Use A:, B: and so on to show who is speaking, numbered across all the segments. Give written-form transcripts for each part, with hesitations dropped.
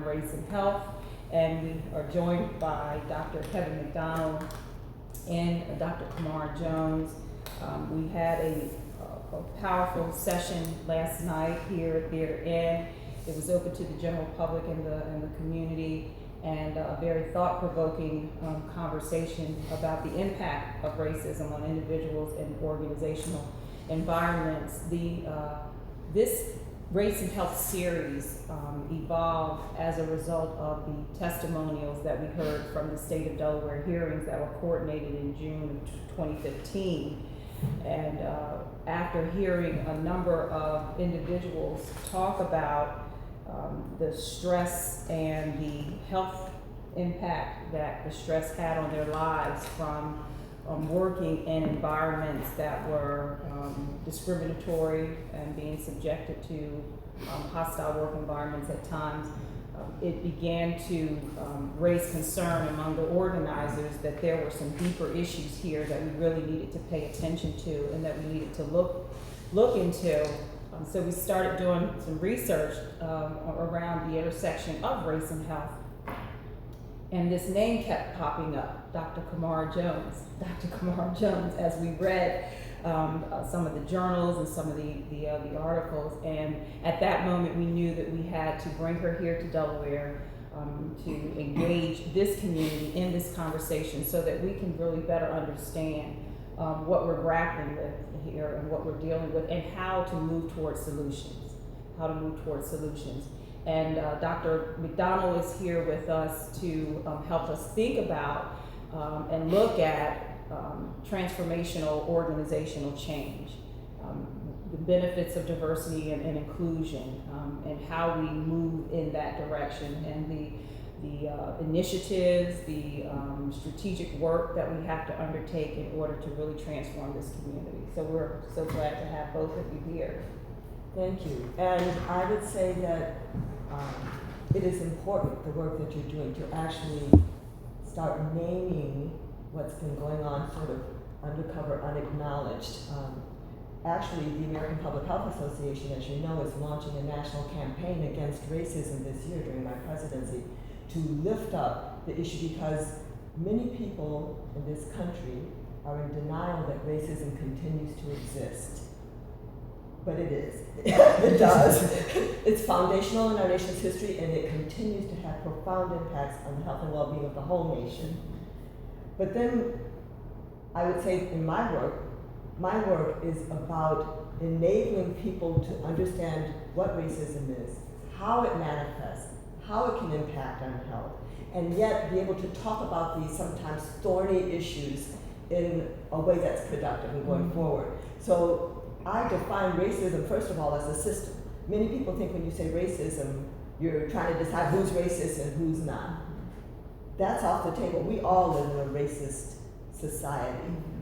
A: race and health, and we are joined by Dr. Kevin McDonald and Dr. Camara Jones. We had a powerful session last night here at Theater Inn. It was open to the general public and the community, and a very thought-provoking conversation about the impact of racism on individuals and organizational environments. This Race and Health series evolved as a result of the testimonials that we heard from the state of Delaware hearings that were coordinated in June of 2015. And after hearing a number of individuals talk about the stress and the health impact that the stress had on their lives from working in environments that were discriminatory and being subjected to hostile work environments at times, it began to raise concern among the organizers that there were some deeper issues here that we really needed to pay attention to and that we needed to look into. So we started doing some research around the intersection of race and health. And this name kept popping up, Dr. Camara Jones. Dr. Camara Jones, as we read some of the journals and some of the articles. And at that moment, we knew that we had to bring her here to Delaware to engage this community in this conversation so that we can really better understand what we're grappling with here and what we're dealing with and how to move towards solutions. And Dr. McDonald is here with us to help us think about and look at transformational organizational change, the benefits of diversity and inclusion, and how we move in that direction, and the initiatives, the strategic work that we have to undertake in order to really transform this community. So we're so glad to have both of you here.
B: Thank you. And I would say that it is important, the work that you're doing, to actually start naming what's been going on sort of undercover, unacknowledged. Actually, the American Public Health Association, as you know, is launching a national campaign against racism this year during my presidency to lift up the issue, because many people in this country are in denial that racism continues to exist. But it is. It does. It's foundational in our nation's history, and it continues to have profound impacts on the health and well-being of the whole nation. But then I would say in my work is about enabling people to understand what racism is, how it manifests, how it can impact on health, and yet be able to talk about these sometimes thorny issues in a way that's productive and going forward. So I define racism, first of all, as a system. Many people think when you say racism, you're trying to decide who's racist and who's not. That's off the table. We all live in a racist society.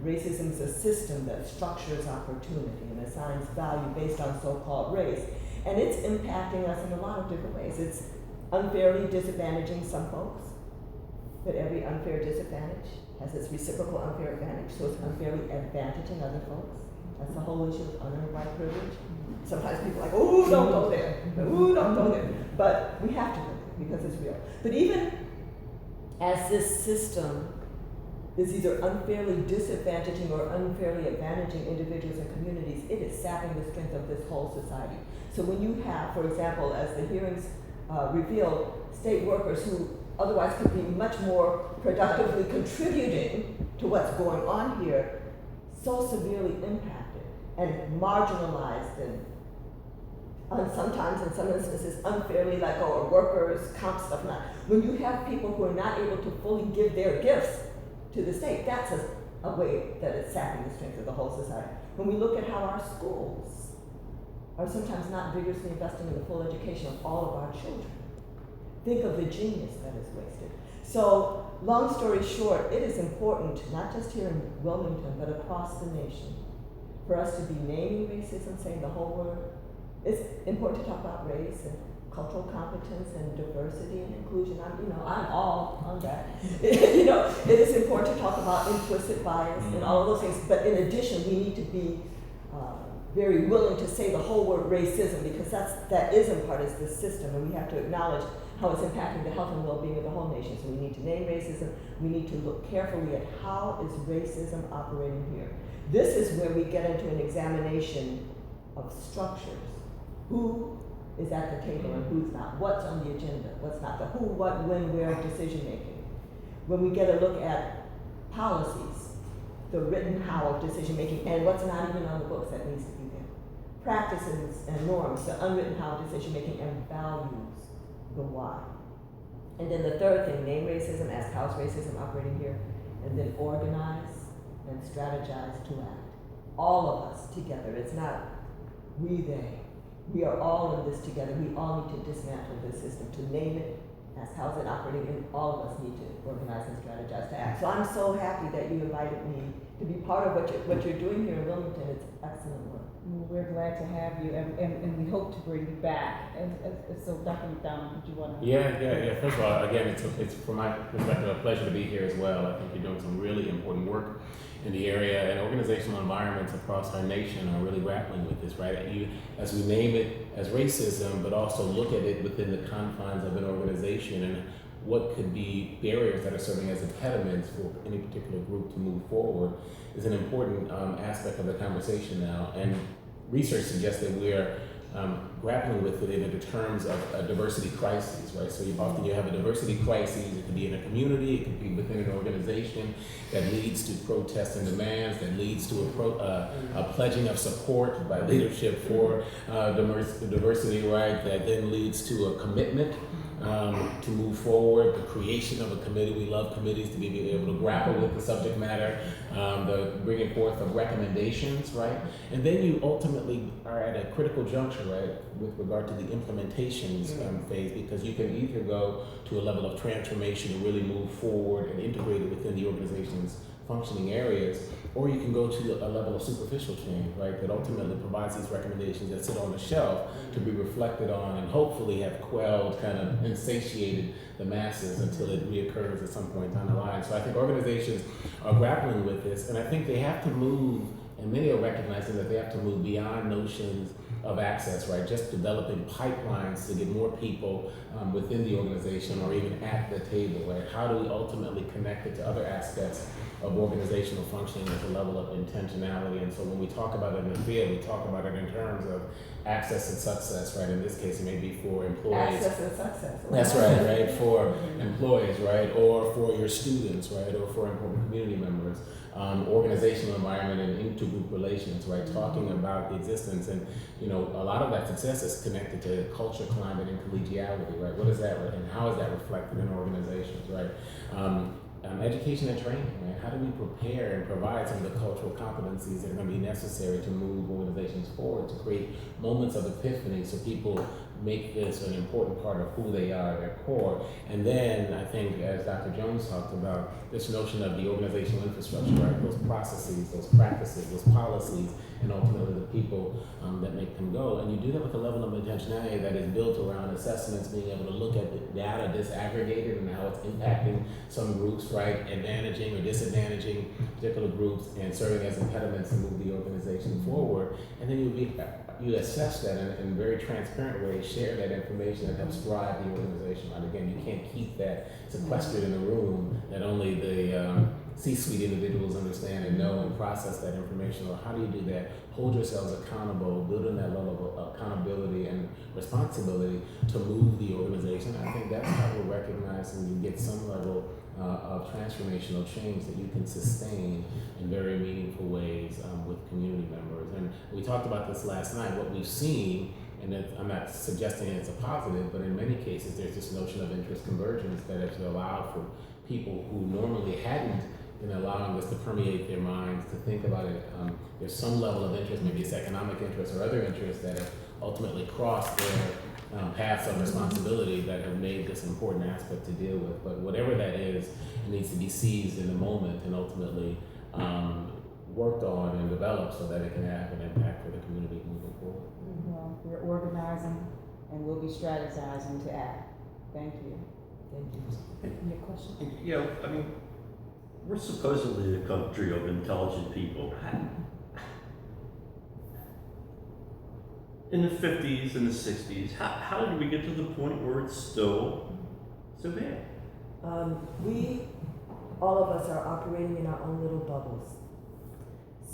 B: Racism is a system that structures opportunity and assigns value based on so-called race. And it's impacting us in a lot of different ways. It's unfairly disadvantaging some folks, but every unfair disadvantage has its reciprocal unfair advantage, so it's unfairly advantaging other folks. That's the whole issue of unearned white privilege. Sometimes people are like, ooh, don't go there. Ooh, don't go there. But we have to go there because it's real. But even as this system is either unfairly disadvantaging or unfairly advantaging individuals and communities, it is sapping the strength of this whole society. So when you have, for example, as the hearings revealed, state workers who otherwise could be much more productively contributing to what's going on here, so severely impacted and marginalized and sometimes in some instances unfairly let go, or workers count stuff not. When you have people who are not able to fully give their gifts to the state, that's a way that it's sapping the strength of the whole society. When we look at how our schools are sometimes not vigorously investing in the full education of all of our children, think of the genius that is wasted. So, long story short, it is important, not just here in Wilmington, but across the nation, for us to be naming racism, saying the whole word. It's important to talk about race and cultural competence and diversity and inclusion. I'm all on that. It is important to talk about implicit bias and all of those things. But in addition, we need to be very willing to say the whole word racism, because that is in part is the system, and we have to acknowledge how it's impacting the health and well-being of the whole nation. So we need to name racism. We need to look carefully at how is racism operating here. This is where we get into an examination of structures. Who is at the table and who's not? What's on the agenda? What's not? The who, what, when, where decision making. When we get a look at policies, the written how of decision making, and what's not even on the books that needs to be there. Practices and norms, the unwritten how of decision making, and values, the why. And then the third thing, name racism, ask how's racism operating here, and then organize and strategize to act. All of us together. It's not we, they. We are all in this together. We all need to dismantle this system, to name it, ask how's it operating, and all of us need to organize and strategize to act. So I'm so happy that you invited me to be part of what you're doing here in Wilmington. It's excellent work.
A: Well, we're glad to have you, and we hope to bring you back. And so, Dr. McDonald, did you want to?
C: Yeah. First of all, again, it's from my perspective a pleasure to be here as well. I think you're doing some really important work in the area, and organizational environments across our nation are really grappling with this, right? As we name it as racism, but also look at it within the confines of an organization and what could be barriers that are serving as impediments for any particular group to move forward is an important aspect of the conversation now. And research suggests that we're grappling with it in the terms of a diversity crisis, right? So often you have a diversity crisis. It could be in a community, it could be within an organization that leads to protests and demands, that leads to a pledging of support by leadership for diversity, right? That then leads to a commitment to move forward, the creation of a committee. We love committees to be able to grapple with the subject matter, the bringing forth of recommendations, right? And then you ultimately are at a critical juncture, right, with regard to the implementations phase, because you can either go to a level of transformation to really move forward and integrate it within the organization's functioning areas, or you can go to a level of superficial change, right, that ultimately provides these recommendations that sit on the shelf to be reflected on and hopefully have quelled, kind of insatiated the masses until it reoccurs at some point down the line. So I think organizations are grappling with this, and I think they have to move, and many are recognizing that they have to move beyond notions of access, right? Just developing pipelines to get more people within the organization or even at the table, right? How do we ultimately connect it to other aspects of organizational functioning with a level of intentionality? And so when we talk about it in the field, we talk about it in terms of access and success, right? In this case, it may be for employees.
B: Access and success.
C: That's right? For employees, right? Or for your students, right? Or for important community members. Organizational environment and intergroup relations, right? Talking about the existence, and a lot of that success is connected to culture, climate, and collegiality, right? What is that, and how is that reflected in organizations, right? Education and training, right? How do we prepare and provide some of the cultural competencies that are going to be necessary to move organizations forward, to create moments of epiphany so people make this an important part of who they are, their core. And then I think, as Dr. Jones talked about, this notion of the organizational infrastructure, right? Those processes, those practices, those policies, and ultimately the people that make them go. And you do that with a level of intentionality that is built around assessments, being able to look at the data disaggregated and how it's impacting some groups, right? Advantaging or disadvantaging particular groups and serving as impediments to move the organization forward. And then you assess that in very transparent ways, share that information that helps drive the organization. Right? Again, you can't keep that sequestered in a room that only the C-suite individuals understand and know and process that information. Or how do you do that? Hold yourselves accountable, building that level of accountability and responsibility to move the organization. I think that's how we're recognizing you get some level of transformational change that you can sustain in very meaningful ways with community members. And we talked about this last night. What we've seen, and I'm not suggesting it's a positive, but in many cases there's this notion of interest convergence that has allowed for people who normally hadn't been allowing this to permeate their minds, to think about it. There's some level of interest, maybe it's economic interest or other interests that have ultimately crossed their paths of responsibility that have made this an important aspect to deal with. But whatever that is, it needs to be seized in the moment and ultimately worked on and developed so that it can have an impact for the community moving forward.
A: Well, we're organizing and we'll be strategizing to act. Thank you.
B: Thank you.
A: Your question?
D: We're supposedly a country of intelligent people. in the 50s and the 60s, how did we get to the point where it's still so bad?
B: All of us are operating in our own little bubbles.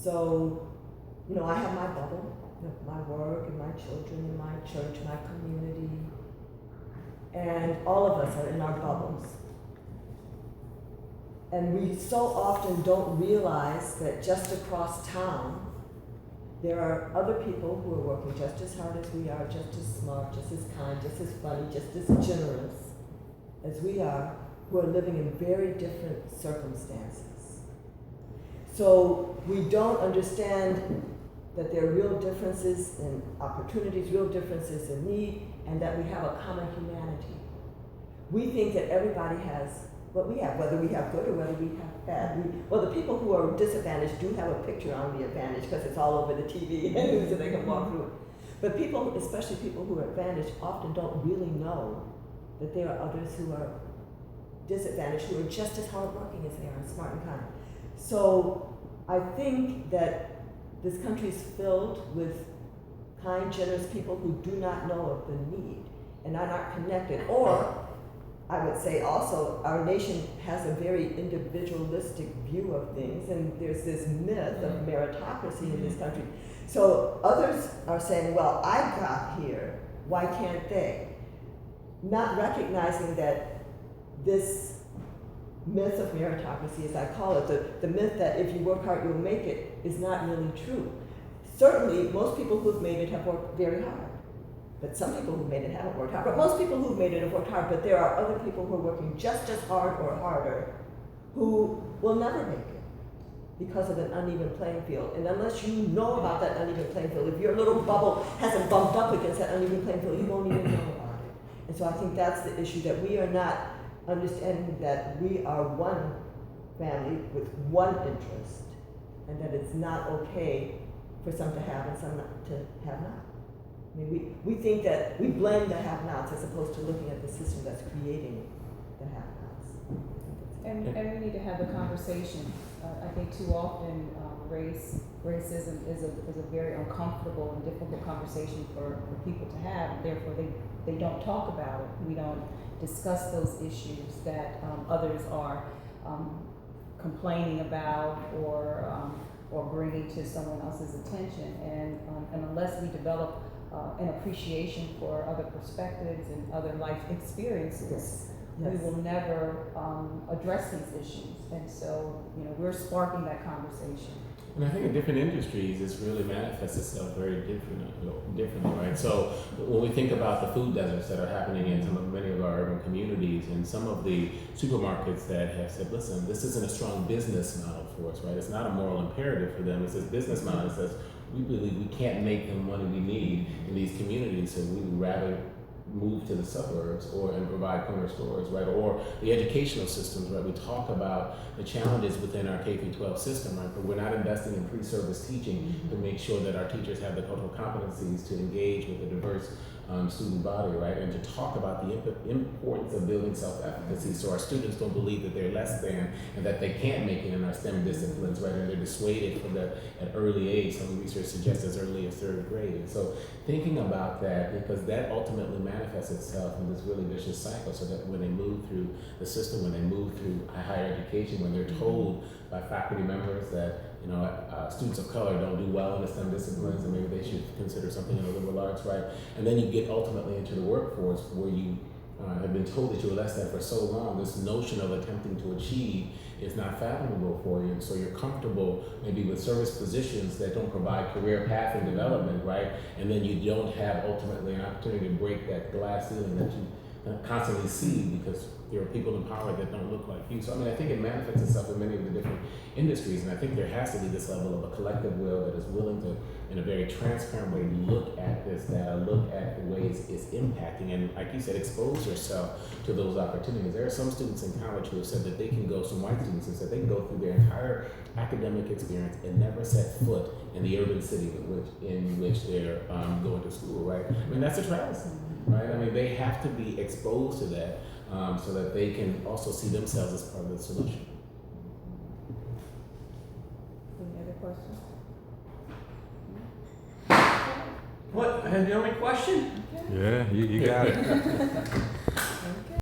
B: So, I have my bubble, my work and my children and my church, my community, and all of us are in our bubbles. And we so often don't realize that just across town, there are other people who are working just as hard as we are, just as smart, just as kind, just as funny, just as generous as we are, who are living in very different circumstances. So we don't understand that there are real differences in opportunities, real differences in need, and that we have a common humanity. We think that everybody has what we have, whether we have good or whether we have bad. The people who are disadvantaged do have a picture on the advantage because it's all over the TV so they can walk through it. But people, especially people who are advantaged, often don't really know that there are others who are disadvantaged who are just as hardworking as they are and smart and kind. So I think that this country is filled with kind, generous people who do not know of the need and are not connected. Or I would say also our nation has a very individualistic view of things, and there's this myth of meritocracy in this country. So others are saying, well, I got here, why can't they? Not recognizing that this myth of meritocracy, as I call it, the myth that if you work hard, you'll make it, is not really true. Certainly, most people who've made it have worked very hard. But some people who've made it haven't worked hard. But most people who've made it have worked hard. But there are other people who are working just as hard or harder who will never make it because of an uneven playing field. And unless you know about that uneven playing field, if your little bubble hasn't bumped up against that uneven playing field, you won't even know about it. And so I think that's the issue, that we are not understanding that we are one family with one interest, and that it's not okay for some to have and some not to have not. I mean, we think that we blame the have-nots as opposed to looking at the system that's creating the have-nots.
A: And we need to have the conversation. I think too often racism is a very uncomfortable and difficult conversation for people to have. Therefore, they don't talk about it. We don't discuss those issues that others are complaining about or bringing to someone else's attention. And unless we develop an appreciation for other perspectives and other life experiences, we will never address these issues. And so, we're sparking that conversation.
C: And I think in different industries, this really manifests itself very differently, right? So when we think about the food deserts that are happening in many of our urban communities, and some of the supermarkets that have said, listen, this isn't a strong business model for us, right? It's not a moral imperative for them. It's this business model that says, we believe we can't make the money we need in these communities, so we would rather move to the suburbs and provide corner stores, right? Or the educational systems, right? We talk about the challenges within our K-12 system, right? But we're not investing in pre-service teaching to make sure that our teachers have the cultural competencies to engage with a diverse student body, right? And to talk about the importance of building self-efficacy so our students don't believe that they're less than and that they can't make it in our STEM disciplines, right? And they're dissuaded from that at early age. Some research suggests as early as third grade. And so thinking about that, because that ultimately manifests itself in this really vicious cycle, so that when they move through the system, when they move through higher education, when they're told by faculty members that students of color don't do well in the STEM disciplines and maybe they should consider something in the liberal arts, right? And then you get ultimately into the workforce where you have been told that you're less than for so long. This notion of attempting to achieve is not fathomable for you, and so you're comfortable maybe with service positions that don't provide career path and development, right? And then you don't have ultimately an opportunity to break that glass ceiling that you constantly see because there are people in power that don't look like you. So I think it manifests itself in many of the different industries, and I think there has to be this level of a collective will that is willing to, in a very transparent way, look at this data, look at the ways it's impacting, and like you said, expose yourself to those opportunities. There are some students in college who have said that they can go, some white students have said they can go through their entire academic experience and never set foot in the urban city in which they're going to school, right? That's a travesty, right? They have to be exposed to that so that they can also see themselves as part of the solution.
A: Any other questions?
D: What I had the only question.
A: Okay.
E: Yeah, you got it.